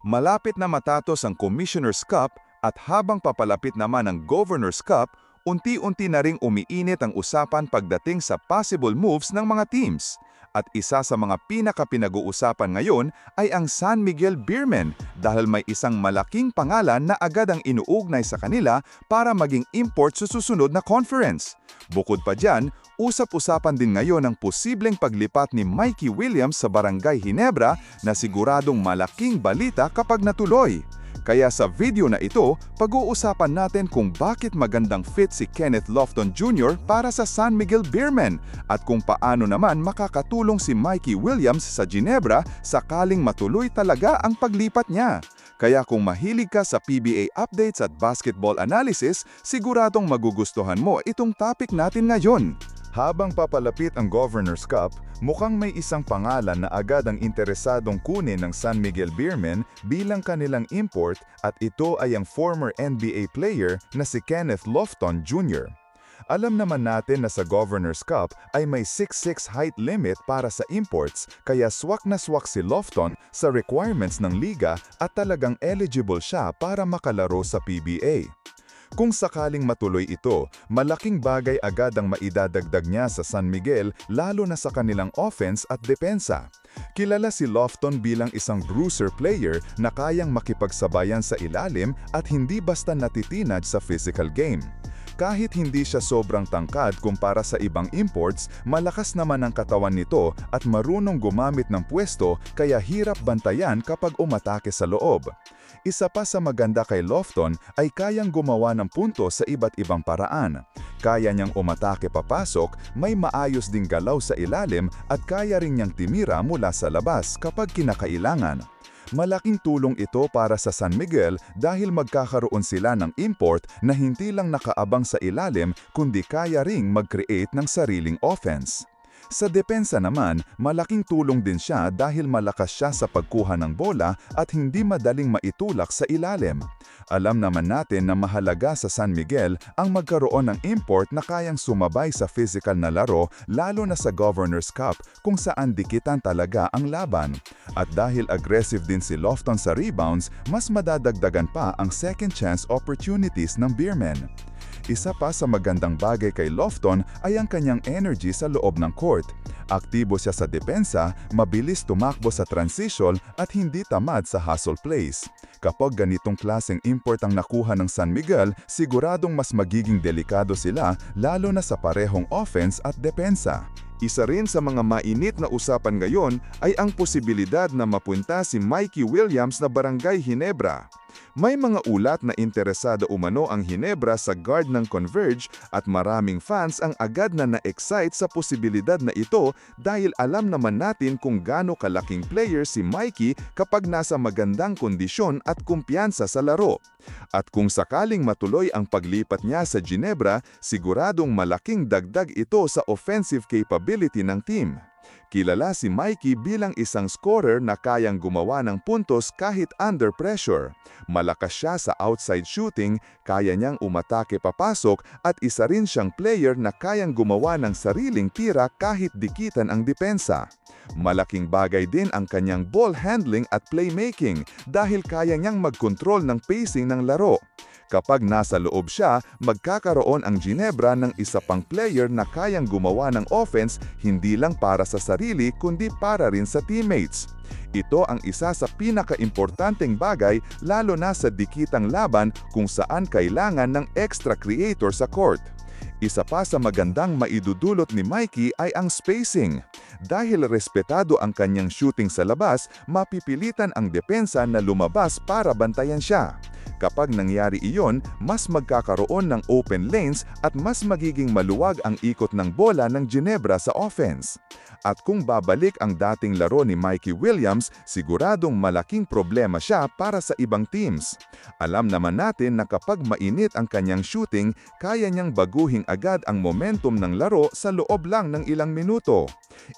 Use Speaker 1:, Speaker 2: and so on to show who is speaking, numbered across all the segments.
Speaker 1: Malapit na matapos ang Commissioner's Cup at habang papalapit naman ang Governor's Cup, unti-unti na ring umiinit ang usapan pagdating sa possible moves ng mga teams. At isa sa mga pinaka-pinag-uusapan ngayon ay ang San Miguel Beermen dahil may isang malaking pangalan na agad ang inuugnay sa kanila para maging import sa susunod na conference. Bukod pa dyan, usap-usapan din ngayon ang posibleng paglipat ni Mikey Williams sa Barangay Ginebra na siguradong malaking balita kapag natuloy. Kaya sa video na ito, pag-uusapan natin kung bakit magandang fit si Kenneth Lofton Jr. para sa San Miguel Beermen at kung paano naman makakatulong si Mikey Williams sa Ginebra sakaling matuloy talaga ang paglipat niya. Kaya kung mahilig ka sa PBA updates at basketball analysis, siguradong magugustuhan mo itong topic natin ngayon. Habang papalapit ang Governor's Cup, mukhang may isang pangalan na agad ang interesadong kunin ng San Miguel Beermen bilang kanilang import at ito ay ang former NBA player na si Kenneth Lofton Jr. Alam naman natin na sa Governor's Cup ay may 6'6" height limit para sa imports kaya swak na swak si Lofton sa requirements ng liga at talagang eligible siya para makalaro sa PBA. Kung sakaling matuloy ito, malaking bagay agad ang maidadagdag niya sa San Miguel lalo na sa kanilang offense at depensa. Kilala si Lofton bilang isang bruiser player na kayang makipagsabayan sa ilalim at hindi basta natitinag sa physical game. Kahit hindi siya sobrang tangkad kumpara sa ibang imports, malakas naman ang katawan nito at marunong gumamit ng pwesto kaya hirap bantayan kapag umatake sa loob. Isa pa sa maganda kay Lofton ay kayang gumawa ng punto sa iba't ibang paraan. Kaya niyang umatake papasok, may maayos ding galaw sa ilalim at kaya rin niyang timira mula sa labas kapag kinakailangan. Malaking tulong ito para sa San Miguel dahil magkakaroon sila ng import na hindi lang nakaabang sa ilalim kundi kaya ring mag-create ng sariling offense. Sa depensa naman, malaking tulong din siya dahil malakas siya sa pagkuha ng bola at hindi madaling maitulak sa ilalim. Alam naman natin na mahalaga sa San Miguel ang magkaroon ng import na kayang sumabay sa physical na laro lalo na sa Governor's Cup kung saan dikitan talaga ang laban. At dahil aggressive din si Lofton sa rebounds, mas madadagdagan pa ang second chance opportunities ng Beermen. Isa pa sa magandang bagay kay Lofton ay ang kanyang energy sa loob ng court. Aktibo siya sa depensa, mabilis tumakbo sa transition at hindi tamad sa hustle plays. Kapag ganitong klaseng import ang nakuha ng San Miguel, siguradong mas magiging delikado sila lalo na sa parehong offense at depensa. Isa rin sa mga mainit na usapan ngayon ay ang posibilidad na mapunta si Mikey Williams na Barangay Ginebra. May mga ulat na interesado umano ang Ginebra sa guard ng Converge at maraming fans ang agad na na-excite sa posibilidad na ito dahil alam naman natin kung gaano kalaking player si Mikey kapag nasa magandang kondisyon at kumpiyansa sa laro. At kung sakaling matuloy ang paglipat niya sa Ginebra, siguradong malaking dagdag ito sa offensive capability ng team. Kilala si Mikey bilang isang scorer na kayang gumawa ng puntos kahit under pressure. Malakas siya sa outside shooting, kaya niyang umatake papasok at isa rin siyang player na kayang gumawa ng sariling tira kahit dikitan ang depensa. Malaking bagay din ang kanyang ball handling at playmaking dahil kaya niyang mag-control ng pacing ng laro. Kapag nasa loob siya, magkakaroon ang Ginebra ng isa pang player na kayang gumawa ng offense hindi lang para sa sarili kundi para rin sa teammates. Ito ang isa sa pinaka-importanteng bagay lalo na sa dikitang laban kung saan kailangan ng extra creator sa court. Isa pa sa magandang maidudulot ni Mikey ay ang spacing. Dahil respetado ang kanyang shooting sa labas, mapipilitan ang depensa na lumabas para bantayan siya. Kapag nangyari iyon, mas magkakaroon ng open lanes at mas magiging maluwag ang ikot ng bola ng Ginebra sa offense. At kung babalik ang dating laro ni Mikey Williams, siguradong malaking problema siya para sa ibang teams. Alam naman natin na kapag mainit ang kanyang shooting, kaya niyang baguhin agad ang momentum ng laro sa loob lang ng ilang minuto.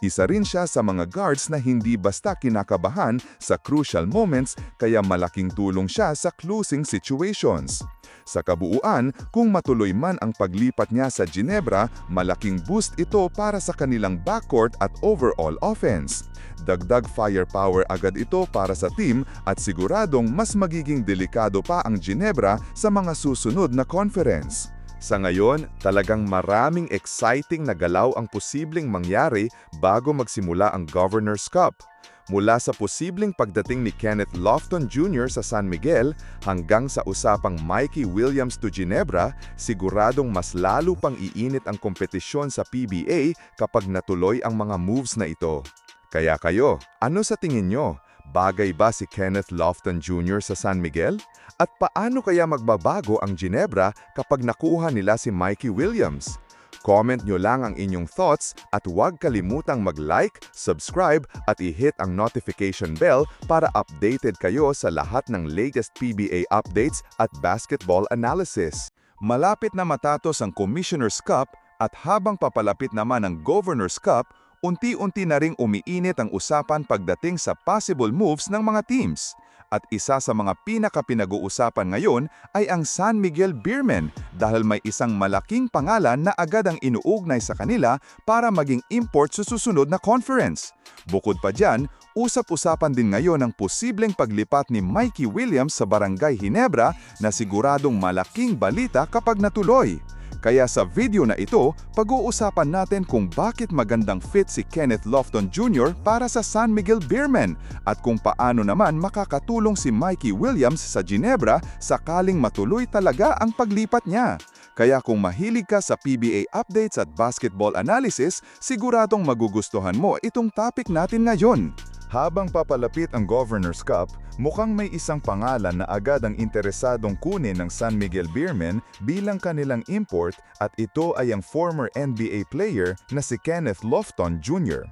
Speaker 1: Isa rin siya sa mga guards na hindi basta kinakabahan sa crucial moments kaya malaking tulong siya sa closing situations. Sa kabuuan, kung matuloy man ang paglipat niya sa Ginebra, malaking boost ito para sa kanilang backcourt at overall offense. Dagdag firepower agad ito para sa team at siguradong mas magiging delikado pa ang Ginebra sa mga susunod na conference. Sa ngayon, talagang maraming exciting na galaw ang posibleng mangyari bago magsimula ang Governor's Cup. Mula sa posibleng pagdating ni Kenneth Lofton Jr. sa San Miguel hanggang sa usapang Mikey Williams to Ginebra, siguradong mas lalo pang iinit ang kompetisyon sa PBA kapag natuloy ang mga moves na ito. Kaya kayo, ano sa tingin nyo? Bagay ba si Kenneth Lofton Jr. sa San Miguel? At paano kaya magbabago ang Ginebra kapag nakuha nila si Mikey Williams? Comment nyo lang ang inyong thoughts at huwag kalimutang mag-like, subscribe at i-hit ang notification bell para updated kayo sa lahat ng latest PBA updates at basketball analysis. Malapit na matapos ang Commissioner's Cup at habang papalapit naman ang Governor's Cup, unti-unti na ring umiinit ang usapan pagdating sa possible moves ng mga teams. At isa sa mga pinaka-pinag-uusapan ngayon ay ang San Miguel Beermen dahil may isang malaking pangalan na agad ang inuugnay sa kanila para maging import sa susunod na conference. Bukod pa dyan, usap-usapan din ngayon ang posibleng paglipat ni Mikey Williams sa Barangay Ginebra na siguradong malaking balita kapag natuloy. Kaya sa video na ito, pag-uusapan natin kung bakit magandang fit si Kenneth Lofton Jr. para sa San Miguel Beermen at kung paano naman makakatulong si Mikey Williams sa Ginebra sakaling matuloy talaga ang paglipat niya. Kaya kung mahilig ka sa PBA updates at basketball analysis, siguradong magugustuhan mo itong topic natin ngayon. Habang papalapit ang Governor's Cup, mukhang may isang pangalan na agad ang interesadong kunin ng San Miguel Beermen bilang kanilang import at ito ay ang former NBA player na si Kenneth Lofton Jr.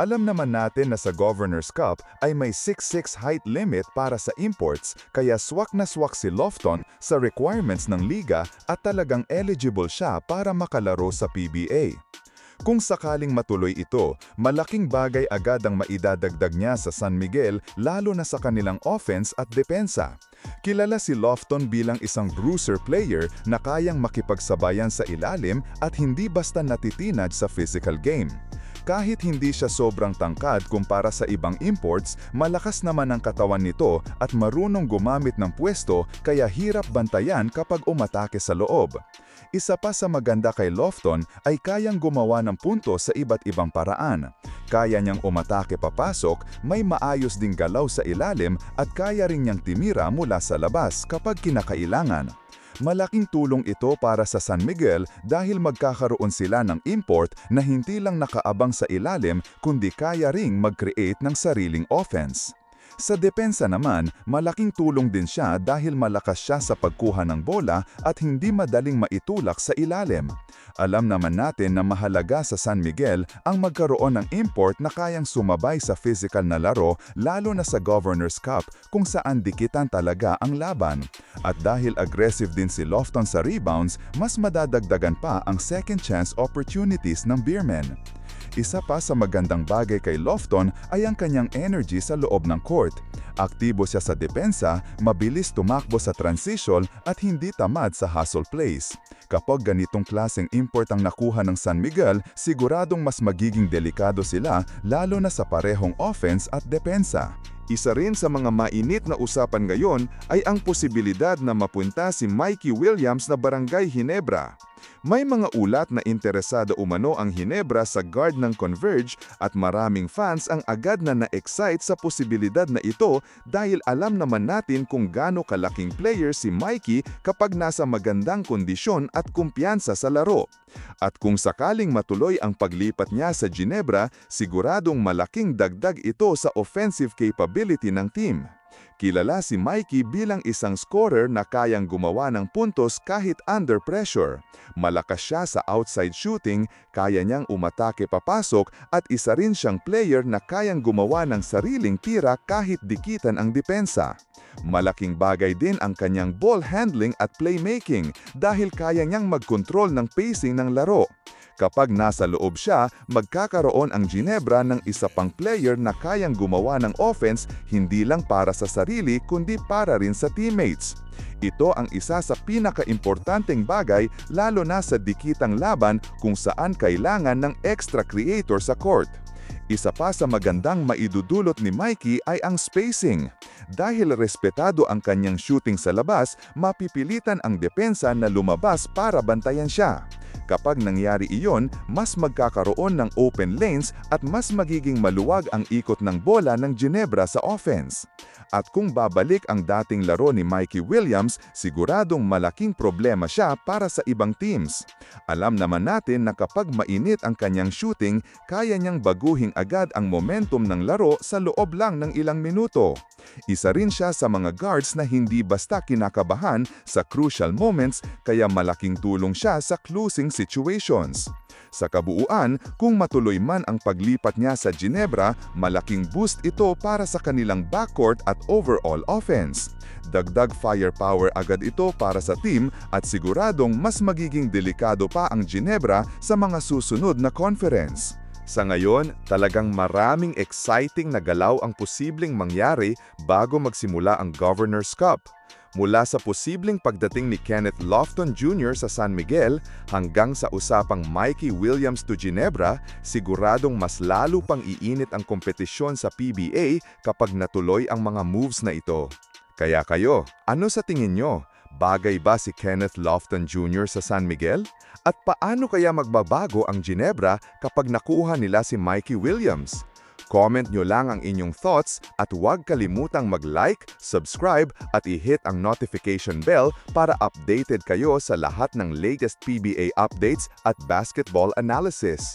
Speaker 1: Alam naman natin na sa Governor's Cup ay may 6'6" height limit para sa imports kaya swak na swak si Lofton sa requirements ng liga at talagang eligible siya para makalaro sa PBA. Kung sakaling matuloy ito, malaking bagay agad ang maidadagdag niya sa San Miguel lalo na sa kanilang offense at depensa. Kilala si Lofton bilang isang bruiser player na kayang makipagsabayan sa ilalim at hindi basta natitinag sa physical game. Kahit hindi siya sobrang tangkad kumpara sa ibang imports, malakas naman ang katawan nito at marunong gumamit ng pwesto kaya hirap bantayan kapag umatake sa loob. Isa pa sa maganda kay Lofton ay kayang gumawa ng puntos sa iba't ibang paraan. Kaya niyang umatake papasok, may maayos ding galaw sa ilalim at kaya rin niyang timira mula sa labas kapag kinakailangan. Malaking tulong ito para sa San Miguel dahil magkakaroon sila ng import na hindi lang nakaabang sa ilalim kundi kaya ring mag-create ng sariling offense. Sa depensa naman, malaking tulong din siya dahil malakas siya sa pagkuha ng bola at hindi madaling maitulak sa ilalim. Alam naman natin na mahalaga sa San Miguel ang magkaroon ng import na kayang sumabay sa physical na laro lalo na sa Governor's Cup kung saan dikitan talaga ang laban. At dahil aggressive din si Lofton sa rebounds, mas madadagdagan pa ang second chance opportunities ng Beermen. Isa pa sa magandang bagay kay Lofton ay ang kanyang energy sa loob ng court. Aktibo siya sa depensa, mabilis tumakbo sa transition at hindi tamad sa hustle plays. Kapag ganitong klaseng import ang nakuha ng San Miguel, siguradong mas magiging delikado sila lalo na sa parehong offense at depensa. Isa rin sa mga mainit na usapan ngayon ay ang posibilidad na mapunta si Mikey Williams na Barangay Ginebra. May mga ulat na interesado umano ang Ginebra sa guard ng Converge at maraming fans ang agad na na-excite sa posibilidad na ito dahil alam naman natin kung gaano kalaking player si Mikey kapag nasa magandang kondisyon at kumpiyansa sa laro. At kung sakaling matuloy ang paglipat niya sa Ginebra, siguradong malaking dagdag ito sa offensive capability ng team. Kilala si Mikey bilang isang scorer na kayang gumawa ng puntos kahit under pressure. Malakas siya sa outside shooting, kaya niyang umatake papasok at isa rin siyang player na kayang gumawa ng sariling tira kahit dikitan ang depensa. Malaking bagay din ang kanyang ball handling at playmaking dahil kaya niyang mag-control ng pacing ng laro. Kapag nasa loob siya, magkakaroon ang Ginebra ng isa pang player na kayang gumawa ng offense hindi lang para sa sarili kundi para rin sa teammates. Ito ang isa sa pinaka-importanteng bagay lalo na sa dikitang laban kung saan kailangan ng extra creator sa court. Isa pa sa magandang maidudulot ni Mikey ay ang spacing. Dahil respetado ang kanyang shooting sa labas, mapipilitan ang depensa na lumabas para bantayan siya. Kapag nangyari iyon, mas magkakaroon ng open lanes at mas magiging maluwag ang ikot ng bola ng Ginebra sa offense. At kung babalik ang dating laro ni Mikey Williams, siguradong malaking problema siya para sa ibang teams. Alam naman natin na kapag mainit ang kanyang shooting, kaya niyang baguhin agad ang momentum ng laro sa loob lang ng ilang minuto. Isa rin siya sa mga guards na hindi basta kinakabahan sa crucial moments kaya malaking tulong siya sa closing situations. Sa kabuuan, kung matuloy man ang paglipat niya sa Ginebra, malaking boost ito para sa kanilang backcourt at overall offense. Dagdag firepower agad ito para sa team at siguradong mas magiging delikado pa ang Ginebra sa mga susunod na conference. Sa ngayon, talagang maraming exciting na galaw ang posibleng mangyari bago magsimula ang Governor's Cup. Mula sa posibleng pagdating ni Kenneth Lofton Jr. sa San Miguel hanggang sa usapang Mikey Williams to Ginebra, siguradong mas lalo pang iinit ang kompetisyon sa PBA kapag natuloy ang mga moves na ito. Kaya kayo, ano sa tingin nyo? Bagay ba si Kenneth Lofton Jr. sa San Miguel? At paano kaya magbabago ang Ginebra kapag nakuha nila si Mikey Williams? Comment nyo lang ang inyong thoughts at huwag kalimutang mag-like, subscribe at i-hit ang notification bell para updated kayo sa lahat ng latest PBA updates at basketball analysis.